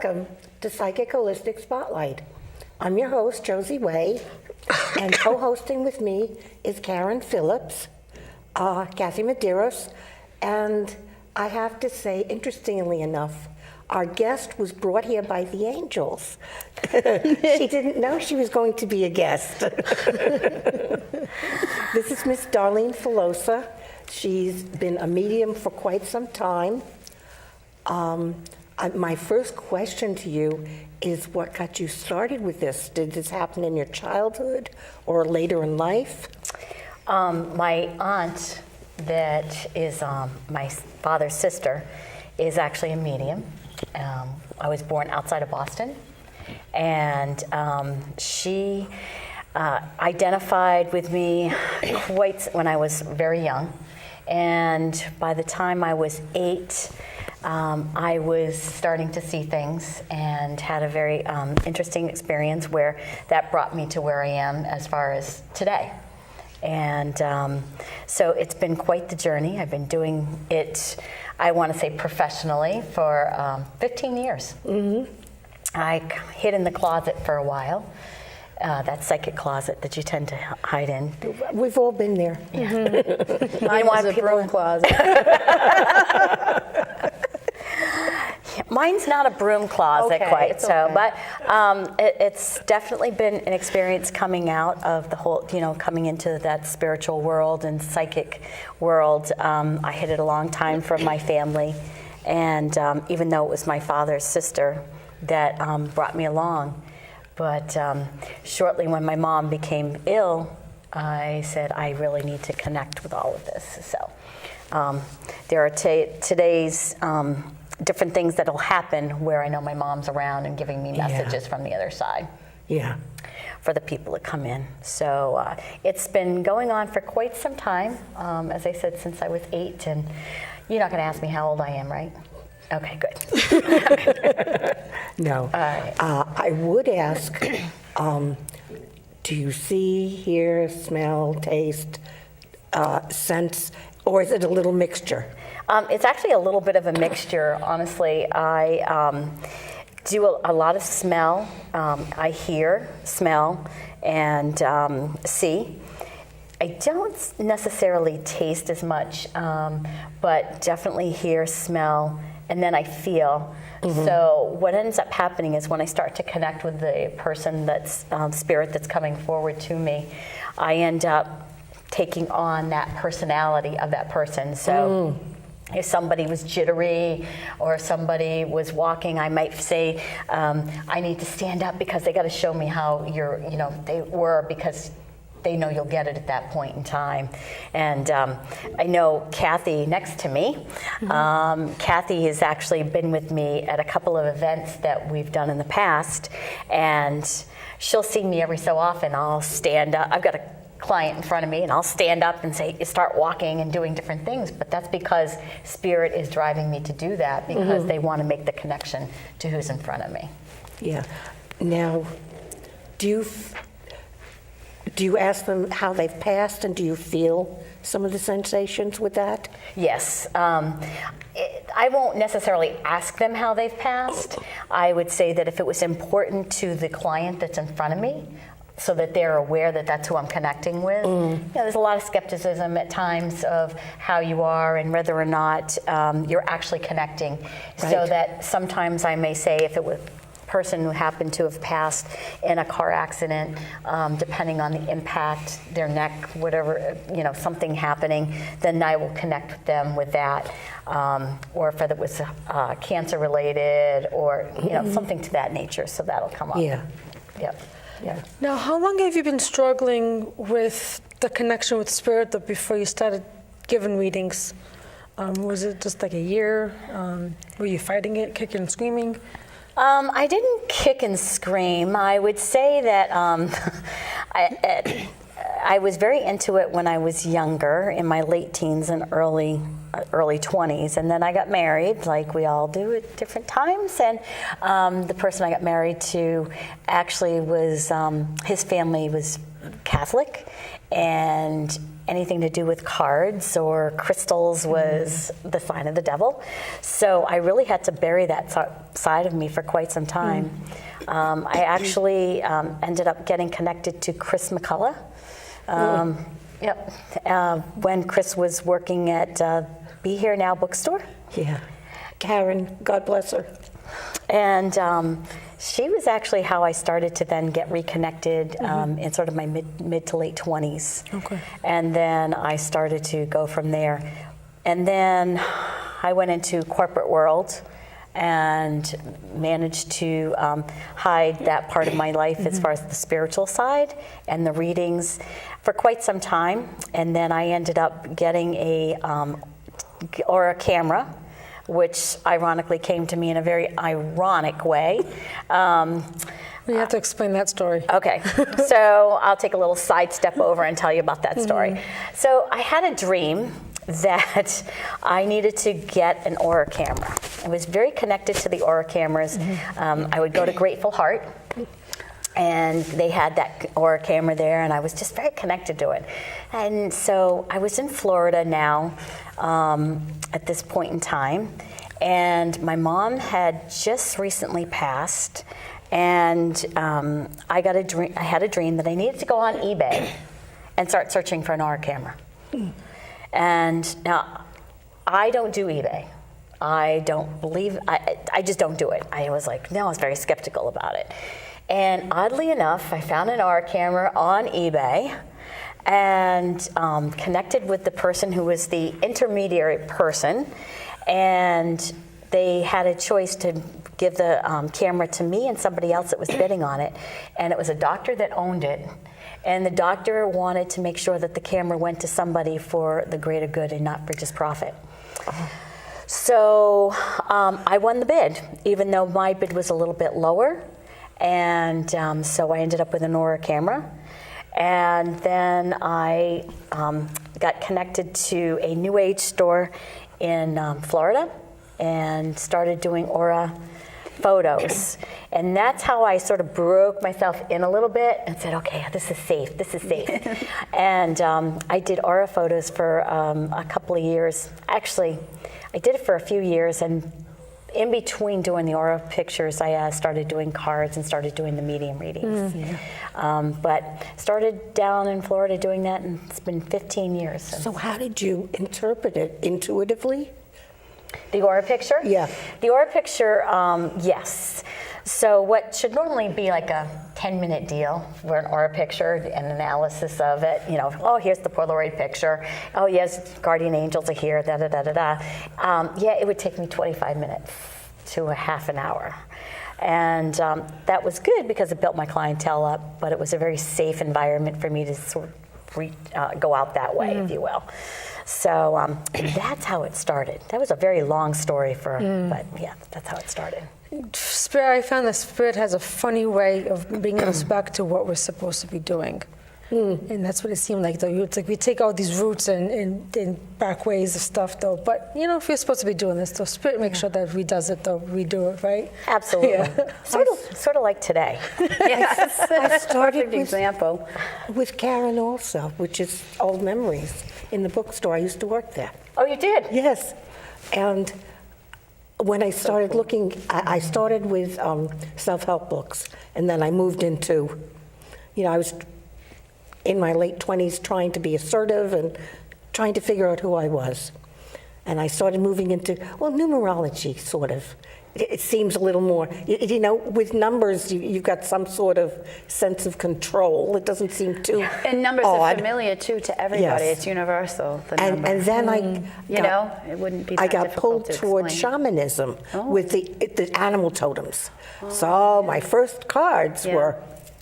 Welcome to Psychic Holistic Spotlight. I'm your host, Josie Way, and co-hosting with me is Karen Phillips, Kathy Medeiros, and I have to say, interestingly enough, our guest was brought here by the angels. She didn't know she was going to be a guest. This is Miss Darlene Filosa. She's been a medium for quite some time. My first question to you is, what got you started with this? Did this happen in your childhood or later in life? My aunt, that is my father's sister, is actually a medium. I was born outside of Boston, and she identified with me when I was very young. And by the time I was 8, I was starting to see things and had a very interesting experience where that brought me to where I am as far as today. And so it's been quite the journey. I've been doing it, I want to say professionally, for 15 years. Mm-hmm. I hid in the closet for a while. That psychic closet that you tend to hide in. We've all been there. Yeah. Mm-hmm. Mine was a broom closet. Mine's not a broom closet quite so, okay. But it's definitely been an experience coming out of the whole, coming into that spiritual world and psychic world. I hid it a long time from my family, and even though it was my father's sister that brought me along. But shortly when my mom became ill, I said, I really need to connect with all of this. So there are today's different things that'll happen where I know my mom's around and giving me messages from the other side. Yeah. For the people that come in. So it's been going on for quite some time. As I said, since I was 8, and you're not going to ask me how old I am, right? Okay, good. No. All right. I would ask, do you see, hear, smell, taste, sense, or is it a little mixture? It's actually a little bit of a mixture, honestly. I do a lot of smell. I hear, smell, and see. I don't necessarily taste as much, but definitely hear, smell, and then I feel. Mm-hmm. So what ends up happening is when I start to connect with the person that's spirit that's coming forward to me, I end up taking on that personality of that person. So if somebody was jittery or somebody was walking, I might say, I need to stand up because they got to show me how they were, because they know you'll get it at that point in time. And I know Kathy next to me. Mm-hmm. Kathy has actually been with me at a couple of events that we've done in the past, and she'll see me every so often. I'll stand up. I've got a client in front of me, and I'll stand up and say, start walking and doing different things. But that's because Spirit is driving me to do that, because they want to make the connection to who's in front of me. Yeah. Now, do you ask them how they've passed, and do you feel some of the sensations with that? Yes. I won't necessarily ask them how they've passed. I would say that if it was important to the client that's in front of me, so that they're aware that that's who I'm connecting with. There's a lot of skepticism at times of how you are and whether or not you're actually connecting. Right. So that sometimes I may say, if it was a person who happened to have passed in a car accident, depending on the impact, their neck, whatever, something happening, then I will connect with them with that. Or if it was cancer related, or something to that nature, so that'll come up. Yeah. Yep. Yeah. Now, how long have you been struggling with the connection with spirit before you started giving readings? Was it just like a year? Were you fighting it, kicking and screaming? I didn't kick and scream. I would say that I was very into it when I was younger, in my late teens and early 20s, and then I got married, like we all do at different times, and the person I got married to actually was, his family was Catholic, and anything to do with cards or crystals was the sign of the devil. So I really had to bury that side of me for quite some time. I actually ended up getting connected to Chris McCullough. When Chris was working at Be Here Now bookstore. Yeah. Karen, God bless her. And she was actually how I started to then get reconnected in sort of my mid to late 20s. Okay. And then I started to go from there. And then I went into corporate world and managed to hide that part of my life as far as the spiritual side and the readings for quite some time. And then I ended up getting a camera, which ironically came to me in a very ironic way. You have to explain that story. Okay, so I'll take a little sidestep over and tell you about that story. So I had a dream that I needed to get an Aura camera. I was very connected to the Aura cameras. I would go to Grateful Heart, and they had that Aura camera there, and I was just very connected to it. And so I was in Florida now at this point in time, and my mom had just recently passed, and I had a dream that I needed to go on eBay and start searching for an Aura camera. And now, I don't do eBay. I don't believe, I just don't do it. I was like, no, I was very skeptical about it. And oddly enough, I found an Aura camera on eBay and connected with the person who was the intermediary person. And they had a choice to give the camera to me and somebody else that was bidding on it. And it was a doctor that owned it. And the doctor wanted to make sure that the camera went to somebody for the greater good and not for just profit. So I won the bid, even though my bid was a little bit lower. And so I ended up with an Aura camera. And then I got connected to a New Age store in Florida and started doing Aura photos. And that's how I sort of broke myself in a little bit and said, okay, this is safe, this is safe. And I did Aura photos for a couple of years. Actually, I did it for a few years, and in between doing the Aura pictures, I started doing cards and started doing the medium readings. But started down in Florida doing that, and it's been 15 years since. So how did you interpret it? Intuitively? The Aura picture? Yeah. The Aura picture, yes. So what should normally be like a 10-minute deal for an Aura picture, an analysis of it, you know, oh, here's the Polaroid picture. Oh, yes, guardian angels are here, da-da-da-da-da. Yeah, it would take me 25 minutes to a half an hour. And that was good because it built my clientele up, but it was a very safe environment for me to sort of go out that way, if you will. So that's how it started. That was a very long story but yeah, that's how it started. Spirit, I found that Spirit has a funny way of bringing us back to what we're supposed to be doing. And that's what it seemed like, though. It's like we take all these roots and back ways of stuff, though. But, you know, if you're supposed to be doing this, though, Spirit makes sure that we does it, though. We do it, right? Absolutely. Yeah. Sort of like today. Yes. I started Perfect example. with Karen also, which is old memories. In the bookstore, I used to work there. Oh, you did? Yes. And when I started looking, I started with self-help books, and then I moved into, you know, I was in my late 20s trying to be assertive and trying to figure out who I was. And I started moving into, well, numerology, sort of. It seems a little more, you know, with numbers, you've got some sort of sense of control. It doesn't seem too And numbers odd. are familiar too to everybody. Yes. It's universal. The And number. then it wouldn't be that I got difficult pulled to toward explain. shamanism Oh. with the animal totems. So my first cards Yeah. were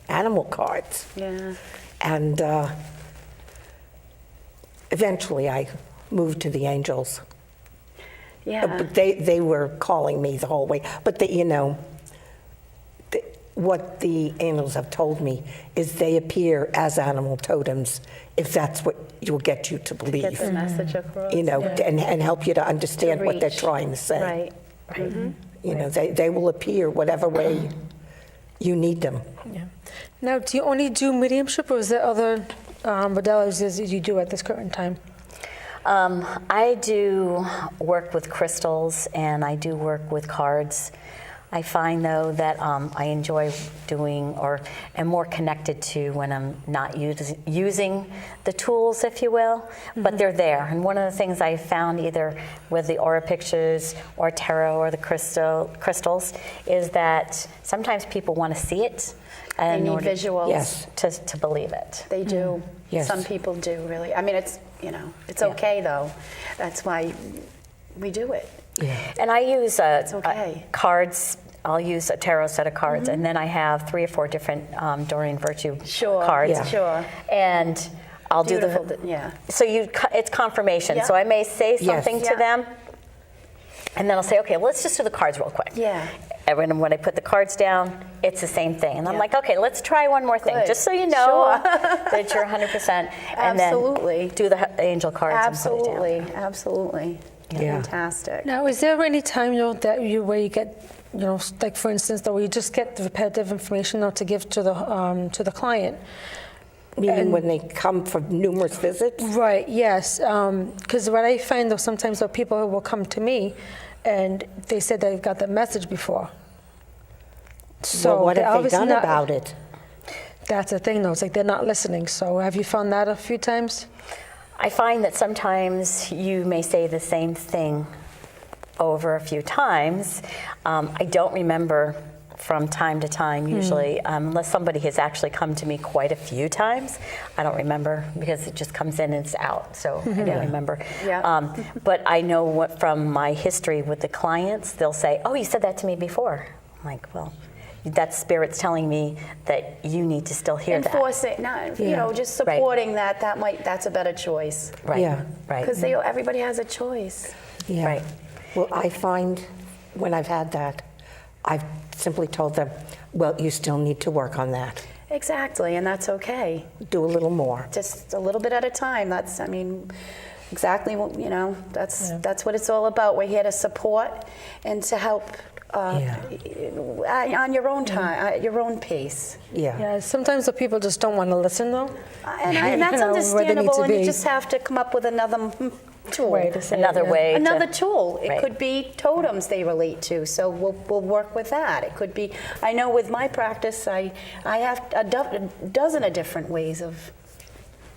animal cards. Yeah. And eventually I moved to the angels. Yeah. But they were calling me the whole way. But you know, what the angels have told me is they appear as animal totems if that's what will get you to believe. Get the message across. You know, and help you to understand what they're reach. trying to say. Right. Right. You know, they will appear whatever way you need them. Yeah. Now, do you only do mediumship, or is there other modalities that you do at this current time? I do work with crystals, and I do work with cards. I find, though, that I enjoy doing, or am more connected to when I'm not using the tools, if you will, but they're there. And one of the things I found, either with the aura pictures or tarot or the crystals, is that sometimes people want to see it. They need visuals. Yes. To believe it. They do. Yes. Some people do, really. I mean, it's, it's okay, though. That's why we do it. And I use okay. cards. I'll use a tarot set of cards, and then I have 3 or 4 different Doreen Virtue cards. Yeah. Sure. And I'll Beautiful, do the. yeah. So it's confirmation. Yeah. So I may say something to Yeah. them, and then I'll say, okay, let's just do the cards real quick. Yeah. And when I put the cards down, it's the same thing. And I'm Yeah. like, okay, let's try one more thing, Good. just so you know Sure. that you're 100%. And Absolutely. then do the angel cards and put it down. Absolutely. Absolutely. Yeah. Fantastic. Now, is there any time that where you get, like for instance, that where you just get the repetitive information to give to the client? Meaning when they come for numerous visits? Right. Yes. Because what I find, though, sometimes people will come to me, and they said they've got the message before. So Well, what they're have they obviously done not- about it? That's the thing, though. It's like they're not listening. So have you found that a few times? I find that sometimes you may say the same thing over a few times. I don't remember from time to time, usually, unless somebody has actually come to me quite a few times. I don't remember, because it just comes in and it's out, so I don't remember. Yeah. But I know from my history with the clients, they'll say, oh, you said that to me before. I'm like, well, that spirit's telling me that you need to still hear that. Enforcing, not, just supporting that's a better choice. Right, Yeah. right, Because everybody has a choice. Yeah. right. Well, I find when I've had that, I've simply told them, well, you still need to work on that. Exactly, and that's okay. Do a little more. Just a little bit at a time. That's, exactly what, that's what it's all about. We're here to support and to help on your own time, at your own pace. Yeah. Yeah. Sometimes the people just don't want to listen, though. And that's Where they need understandable, to and you be. just have to come up with another tool. Way to say it, Another yeah. way Another to, tool. It Right. could be totems they relate to, so we'll work with that. It could be, I know with my practice, I have a dozen of different ways of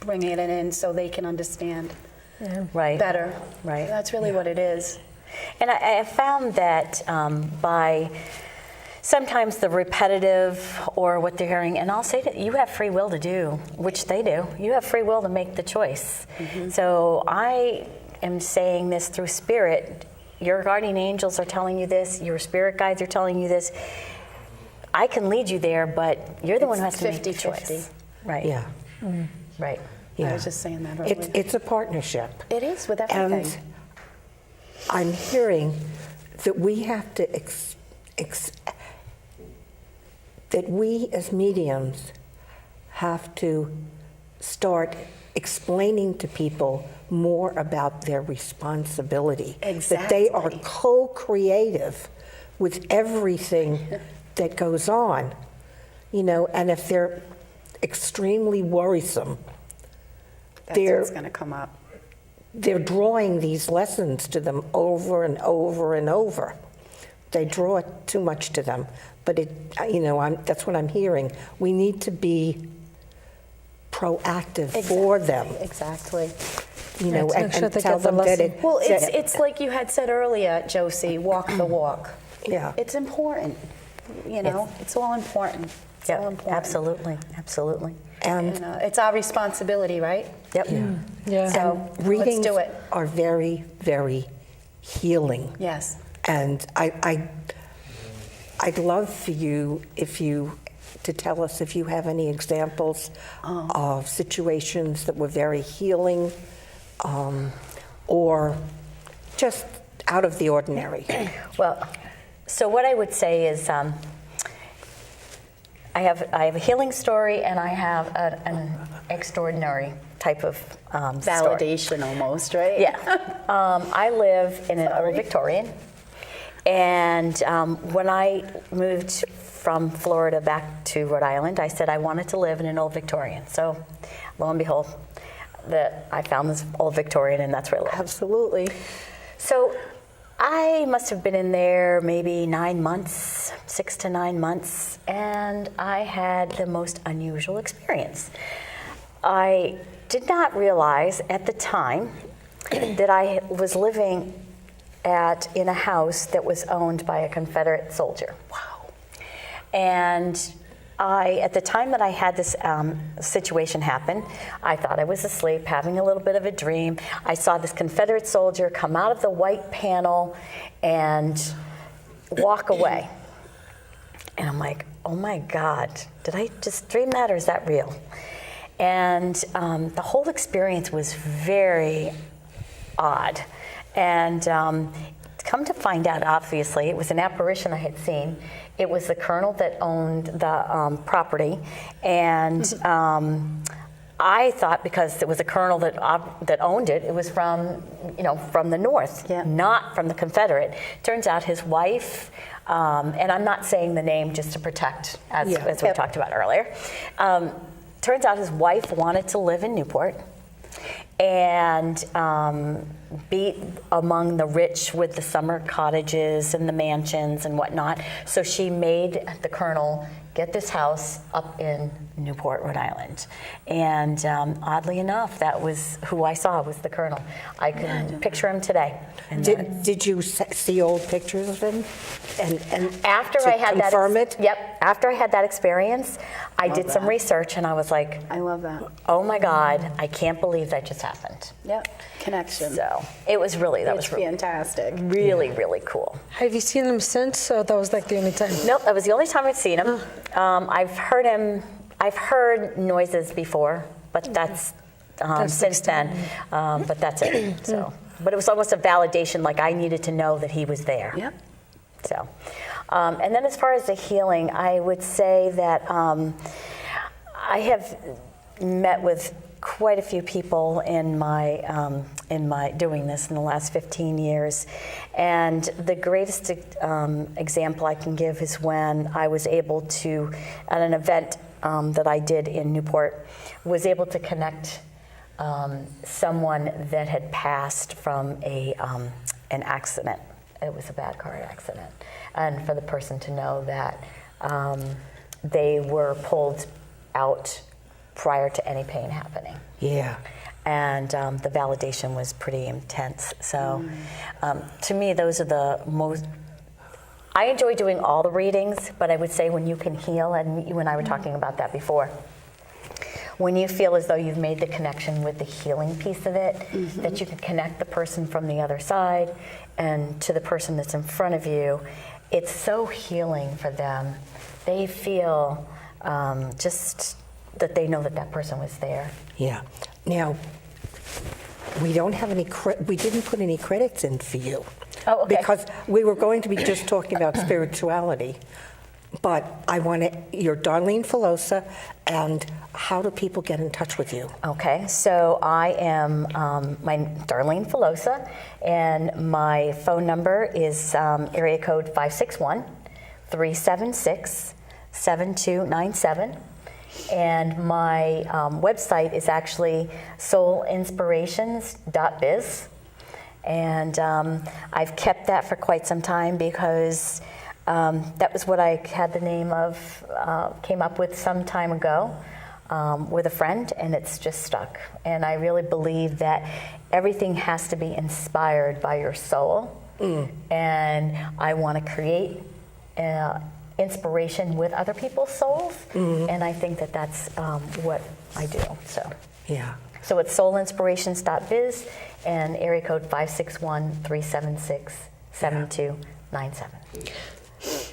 bringing it in so they can understand right. better. Right. That's really what it is. And I have found that by sometimes the repetitive or what they're hearing, and I'll say that you have free will to do, which they do. You have free will to make the choice. So I am saying this through spirit. Your guardian angels are telling you this. Your spirit guides are telling you this. I can lead you there, but you're the one who has to make the 50-50. choice. Right. Yeah. Right. Yeah. I was just saying that earlier. It's a partnership. It is with everything. And I'm hearing that we have to, that we as mediums have to start explaining to people more about their responsibility. That they are Exactly. co-creative with everything that goes on, and if they're extremely worrisome, That's what's going to come up. they're drawing these lessons to them over and over and over. They draw it too much to them. But that's what I'm hearing. We need to be proactive for them, Exactly. Right, to make and sure they tell get the them that lesson. it. Well, that- it's like you had said earlier, Josie, walk the walk. Yeah. It's important. It's all important. It's all Yeah, important. absolutely. Absolutely. And It's our responsibility, right? Yep. Yeah. So readings let's do it. are very, very healing. Yes. And I'd love for you to tell us if you have any examples of situations that were very healing, or just out of the ordinary. Well, so what I would say is I have a healing story, and I have an extraordinary type of story. Validation almost, right? Yeah. I live in an old Victorian, and when I moved from Florida back to Rhode Island, I said I wanted to live in an old Victorian. So, lo and behold, I found this old Victorian, and that's where I live. Absolutely. So I must have been in there maybe 9 months, 6 to 9 months, and I had the most unusual experience. I did not realize at the time that I was living in a house that was owned by a Confederate soldier. Wow. And at the time that I had this situation happen, I thought I was asleep, having a little bit of a dream. I saw this Confederate soldier come out of the white panel and walk away. And I'm like, oh my God, did I just dream that, or is that real? And the whole experience was very odd. And come to find out, obviously, it was an apparition I had seen. It was the colonel that owned the property, and I thought because it was a colonel that owned it, it was from the North, not from the Confederate. Turns out his wife, and I'm not saying the name just to protect, as we talked about earlier. Turns out his wife wanted to live in Newport and be among the rich with the summer cottages and the mansions and whatnot. So she made the colonel get this house up in Newport, Rhode Island. And oddly enough, that was who I saw, was the colonel. I can picture him today. And Did you see old pictures of him? And after to I had confirm it? Yep. After I had that experience, I did some research, and I was like, I love that. oh my God, I can't believe that just happened. Yep. Connection. So it was really, It's fantastic. really, really cool. Have you seen him since, or that was like the only time? Nope, that was the only time I'd seen him. I've heard noises before, but that's since then. But that's it. So, but it was almost a validation, like I needed to know that he was there. Yep. So, and then as far as the healing, I would say that I have met with quite a few people in my doing this in the last 15 years, and the greatest example I can give is when I was able to, at an event that I did in Newport, was able to connect someone that had passed from an accident. It was a bad car accident, and for the person to know that they were pulled out prior to any pain happening. Yeah. And the validation was pretty intense. So to me, those are the most, I enjoy doing all the readings, but I would say when you can heal, and you and I were talking about that before, when you feel as though you've made the connection with the healing piece of it, that you can connect the person from the other side and to the person that's in front of you, it's so healing for them. They feel just that they know that that person was there. Yeah. Now, we don't have any. We didn't put any credits in for you. Oh, okay. Because we were going to be just talking about spirituality, but I want your Darlene Filosa, and how do people get in touch with you? Okay, so I am my Darlene Filosa, and my phone number is area code 561-376-7297. And my website is actually soulinspirations.biz. And I've kept that for quite some time because that was what I had the name of, came up with some time ago with a friend, and it's just stuck. And I really believe that everything has to be inspired by your soul. And I want to create inspiration with other people's souls, and I think that that's what I do. So Yeah. So it's soulinspirations.biz and area code 561-376-7297.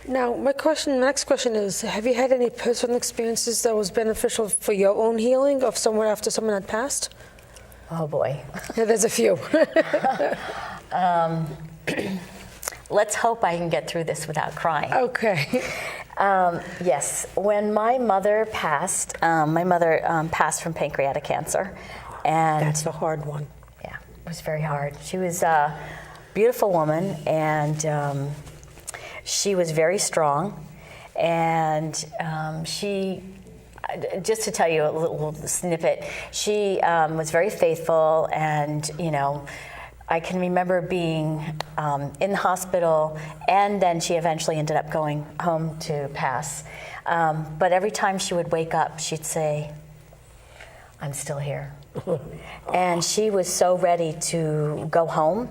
Now, my next question is, have you had any personal experiences that was beneficial for your own healing of someone after someone had passed? Oh boy. Yeah, there's a few. Let's hope I can get through this without crying. Okay. Yes, when my mother passed from pancreatic cancer, and That's a hard one. yeah, it was very hard. She was a beautiful woman, and she was very strong, and she, just to tell you a little snippet, she was very faithful, and I can remember being in the hospital, and then she eventually ended up going home to pass. But every time she would wake up, she'd say, "I'm still here." And she was so ready to go home,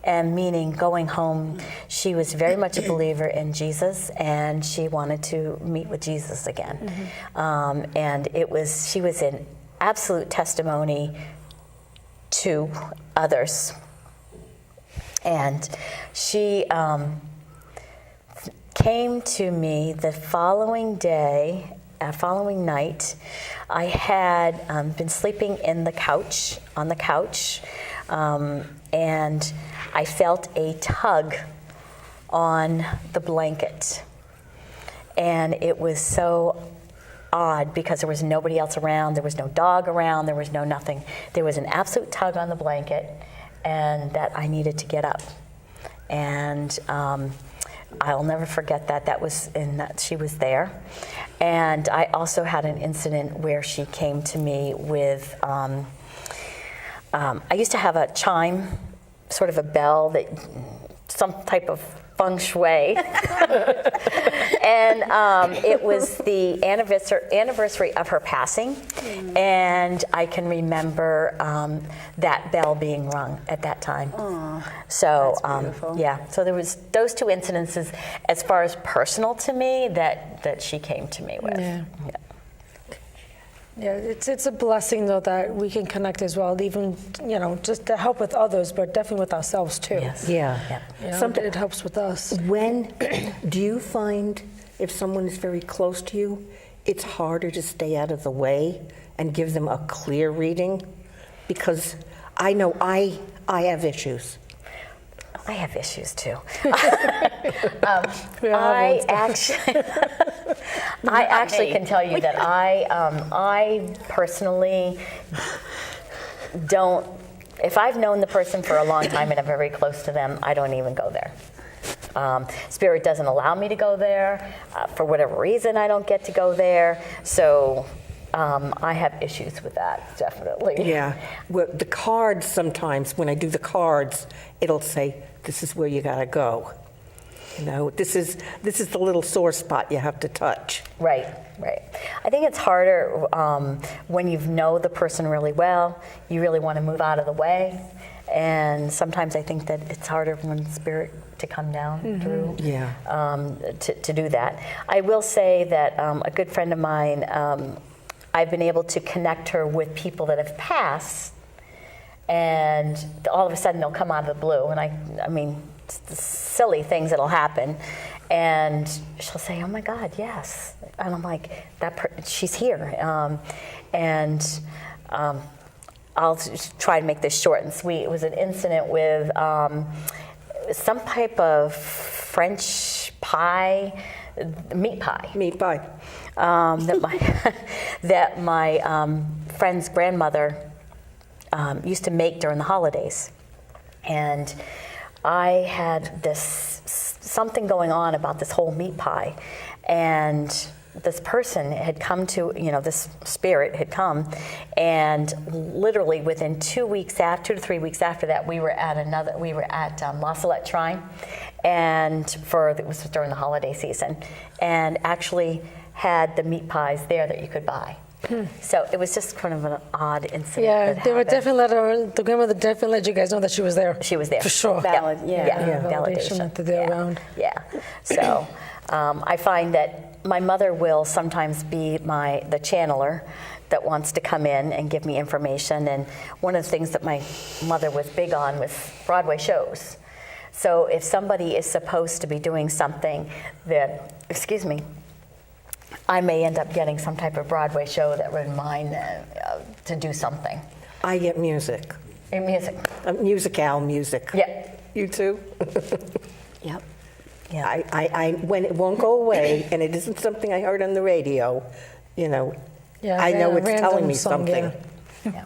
and meaning going home, she was very much a believer in Jesus, and she wanted to meet with Jesus again. And she was an absolute testimony to others. And she came to me the following day, following night. I had been sleeping on the couch, and I felt a tug on the blanket. And it was so odd because there was nobody else around, there was no dog around, there was no nothing. There was an absolute tug on the blanket, and that I needed to get up. And I'll never forget that. That she was there. And I also had an incident where she came to me with, I used to have a chime, sort of a bell, that some type of feng shui. And it was the anniversary of her passing, and I can remember that bell being rung at that time. So so there was those two incidences as far as personal to me that she came to me with. Yeah, it's a blessing though that we can connect as well, even just to help with others, but definitely with ourselves too. Yes. Yeah. Something it helps with us. When do you find if someone is very close to you, it's harder to stay out of the way and give them a clear reading? Because I know I I have issues. I have issues too. We all I have actually can tell you that I personally don't. If I've known the person for a long time and I'm very close to them, I don't even go there. Spirit doesn't allow me to go there. For whatever reason, I don't get to go there. So I have issues with that, definitely. Yeah. Well, the cards sometimes, when I do the cards, it'll say, this is where you gotta go. You know, this is the little sore spot you have to touch. Right, right. I think it's harder when you know the person really well. You really want to move out of the way. And sometimes I think that it's harder when spirit to come down through to do that. I will say that a good friend of mine, I've been able to connect her with people that have passed, and all of a sudden they'll come out of the blue, and I mean, silly things that'll happen, and she'll say, "Oh my God, yes," and I'm like, she's here, and I'll try to make this short and sweet. It was an incident with some type of French pie, meat pie. Meat pie. That my friend's grandmother used to make during the holidays. And I had something going on about this whole meat pie. And this person had come to, this spirit had come, and literally within 2 to 3 weeks after that, we were at La Salette Shrine, and it was during the holiday season, and actually had the meat pies there that you could buy. So it was just kind of an odd incident. Yeah, that they were happened. the grandmother definitely let you guys know that she was there. She was there. For sure. Valid, yeah. Validation that they're around. Yeah. So I find that my mother will sometimes be the channeler that wants to come in and give me information. And one of the things that my mother was big on was Broadway shows. So if somebody is supposed to be doing something that, I may end up getting some type of Broadway show that would remind to do something. I get music. In music. Music. Yeah. You too? Yep. Yeah. I when it won't go away, and it isn't something I heard on the radio, I know it's telling me something. Yeah.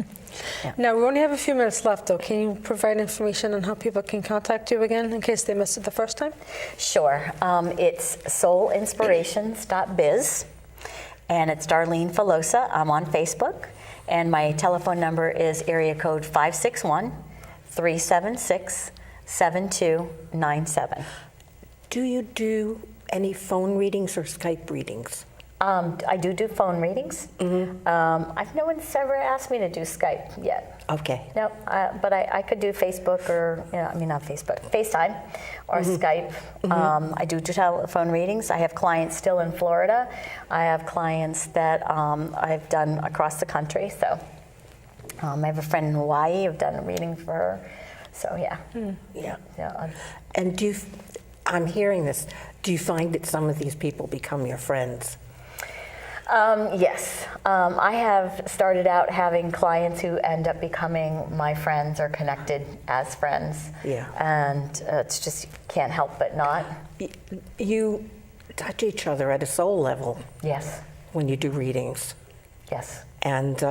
Now, we only have a few minutes left, though. Can you provide information on how people can contact you again in case they missed it the first time? Sure. It's soulinspirations.biz, and it's Darlene Filosa. I'm on Facebook, and my telephone number is area code 561-376-7297. Do you do any phone readings or Skype readings? I do phone readings. No one's ever asked me to do Skype yet. Okay. No, but I could do Facebook or, not Facebook, FaceTime or Skype. I do telephone readings. I have clients still in Florida. I have clients that I've done across the country. So I have a friend in Hawaii. I've done a reading for her. So yeah. Yeah. Yeah. And I'm hearing this, do you find that some of these people become your friends? Yes. I have started out having clients who end up becoming my friends or connected as friends. Yeah. And it's just, can't help but not. You touch each other at a soul level Yes. when you do readings. Yes. And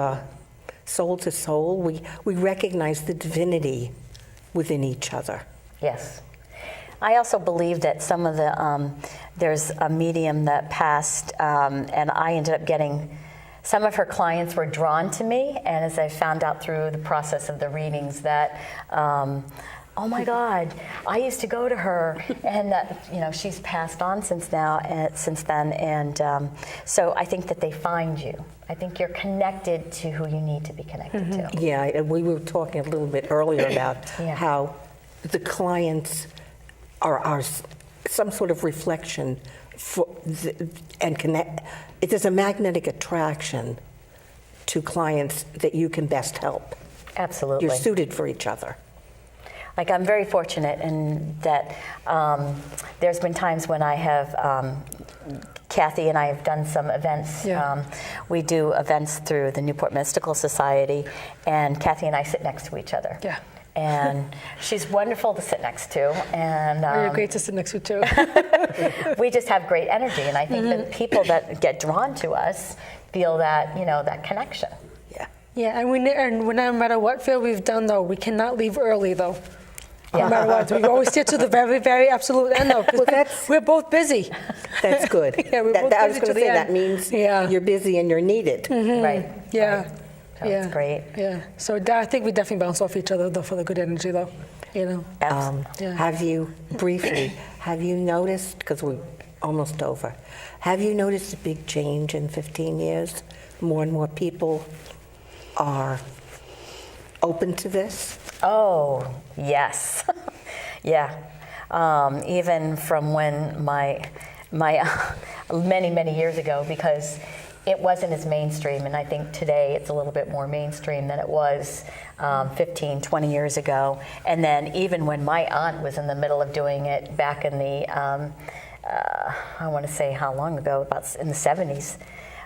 soul to soul, we recognize the divinity within each other. Yes. I also believe that some of the, there's a medium that passed, and I ended up getting, some of her clients were drawn to me, and as I found out through the process of the readings that, oh my God, I used to go to her, and that, she's passed on since then, and so I think that they find you. I think you're connected to who you need to be connected to. Yeah, we were talking a little bit earlier about how the clients are some sort of reflection and connect. There's a magnetic attraction to clients that you can best help. Absolutely. You're suited for each other. Like, I'm very fortunate in that there's been times when I have, Kathy and I have done some events. Yeah. We do events through the Newport Mystical Society, and Kathy and I sit next to each other. Yeah. And she's wonderful to sit next to, and You're great to sit next to, too. we just have great energy. And I think that people that get drawn to us feel that, that connection. Yeah. Yeah, and no matter what field we've done, though, we cannot leave early, though. No matter what, we always get to the very, very absolute end, though, because we're both busy. That's good. Yeah, we're both I was busy going to to the say end. that means Yeah. you're busy and you're needed. Right. Yeah. Right. So it's great. Yeah. So I think we definitely bounce off each other, though, for the good energy, though. Yeah. Have you noticed, because we're almost over, have you noticed a big change in 15 years? More and more people are open to this? Oh, yes. Yeah. Even from when my many years ago, because it wasn't as mainstream, and I think today it's a little bit more mainstream than it was 15, 20 years ago. And then even when my aunt was in the middle of doing it back in the, I want to say how long ago, about in the 70s.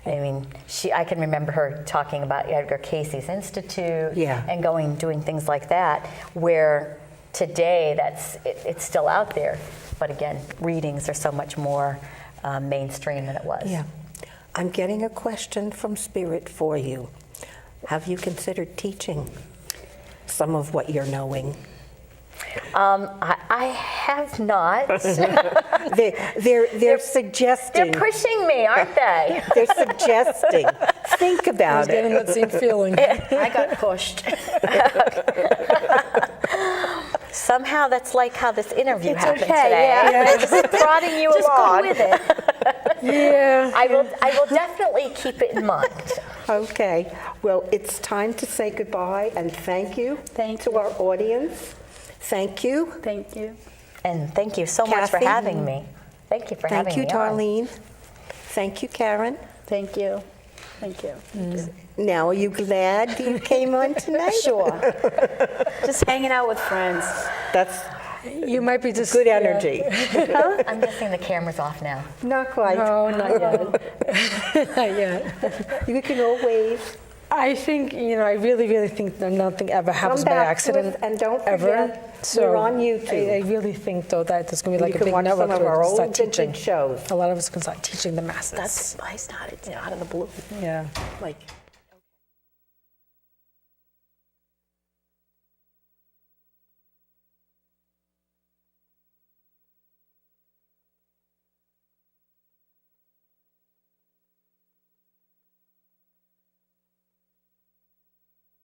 I mean, I can remember her talking about Edgar Cayce's Institute and doing things like that, where today it's still out there. But again, readings are so much more mainstream than it was. Yeah. I'm getting a question from Spirit for you. Have you considered teaching some of what you're knowing? I have not. They're suggesting. They're pushing me, aren't they? They're suggesting. Think about Getting it. that same feeling. I got pushed. Somehow that's like how this interview happened okay, today. yeah. Just prodding you Just along. go with it. Yeah. I will definitely keep it in mind. Okay. Well, it's time to say goodbye and thank you to our audience. Thank you. Thank you. And thank you so much for Kathy. having me. Thank you for having Thank you, me on. Darlene. Thank you, Karen. Thank you. Thank you. Now, are you glad you came on tonight? Sure. Just hanging out with friends. That's You might be just good energy. I'm guessing the camera's off now. Not quite. No, not yet. Not yet. You can always I think, I really think that nothing ever happens come by back accident. to us, and don't ever. forget, So we're on YouTube. I really think, though, that there's going to be like You a can big watch network some of where our we can start old teaching. vintage shows. A lot of us can start teaching the masses. That's I started out of the blue. Yeah. Like